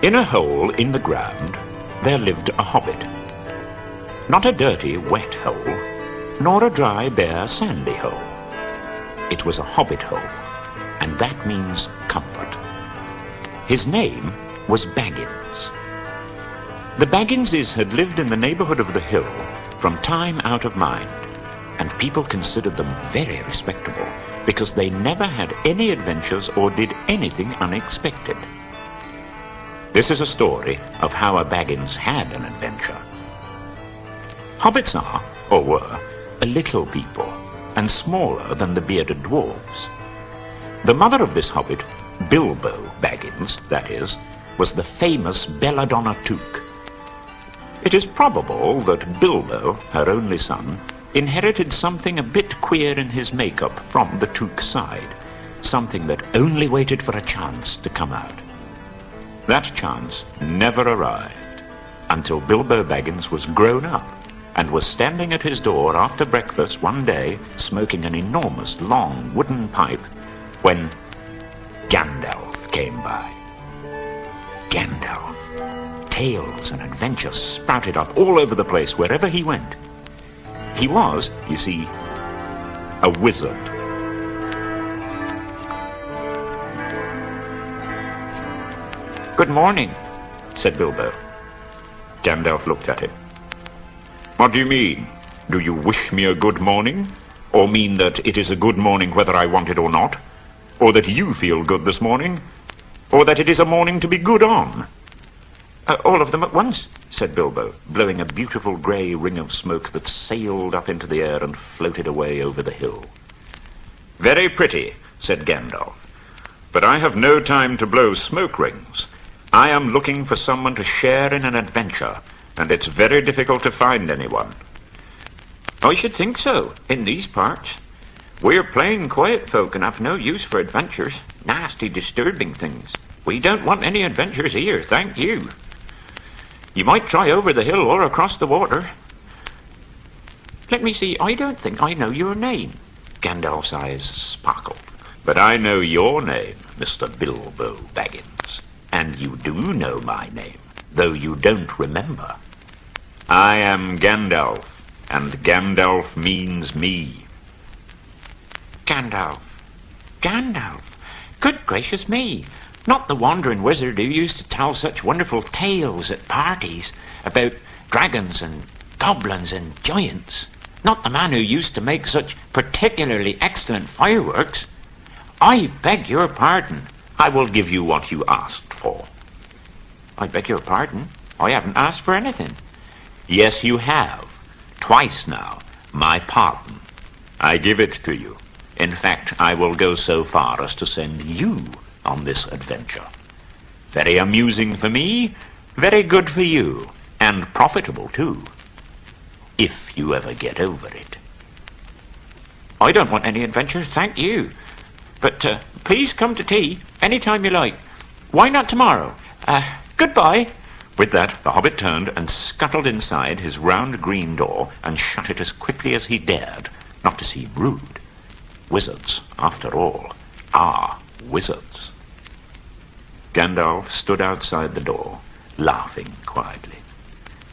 In a hole in the ground there lived a hobbit. Not a dirty, wet hole, nor a dry, bare, sandy hole. It was a hobbit-hole, and that means comfort. His name was Baggins. The Bagginses had lived in the neighborhood of the hill from time out of mind, and people considered them very respectable because they never had any adventures or did anything unexpected. This is a story of how a Baggins had an adventure. Hobbits are, or were, a little people, and smaller than the bearded dwarves. The mother of this hobbit, Bilbo Baggins, that is, was the famous Belladonna Took. It is probable that Bilbo, her only son, inherited something a bit queer in his makeup from the Took side, something that only waited for a chance to come out. That chance never arrived until Bilbo Baggins was grown up and was standing at his door after breakfast one day, smoking an enormous long wooden pipe, when Gandalf came by. Gandalf. Tales and adventures sprouted up all over the place wherever he went. He was, you see, a wizard. "Good morning," said Bilbo. Gandalf looked at him. "What do you mean? Do you wish me a good morning? Or mean that it is a good morning whether I want it or not? Or that you feel good this morning? Or that it is a morning to be good on?" "All of them at once," said Bilbo, blowing a beautiful grey ring of smoke that sailed up into the air and floated away over the hill. "Very pretty," said Gandalf. "But I have no time to blow smoke rings. I am looking for someone to share in an adventure, and it's very difficult to find anyone." "I should think so, in these parts. We're plain quiet folk and have no use for adventures, nasty, disturbing things. We don't want any adventures here, thank you. You might try over the hill or across the water." "Let me see, I don't think I know your name." Gandalf's eyes sparkled. "But I know your name, Mr. Bilbo Baggins. And you do know my name, though you don't remember. I am Gandalf, and Gandalf means me." "Gandalf. Gandalf. Good gracious me. Not the wandering wizard who used to tell such wonderful tales at parties about dragons and goblins and giants. Not the man who used to make such particularly excellent fireworks. I beg your pardon." "I will give you what you asked for." "I beg your pardon. I haven't asked for anything." "Yes, you have. Twice now. My pardon. I give it to you. In fact, I will go so far as to send you on this adventure. Very amusing for me, very good for you, and profitable too, if you ever get over it." "I don't want any adventures, thank you. But please come to tea any time you like. Why not tomorrow? Goodbye." With that, the hobbit turned and scuttled inside his round green door and shut it as quickly as he dared, not to seem rude. Wizards, after all, are wizards. Gandalf stood outside the door, laughing quietly.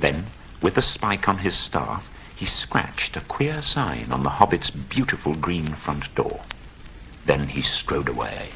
Then, with a spike on his staff, he scratched a queer sign on the hobbit's beautiful green front door. Then he strode away.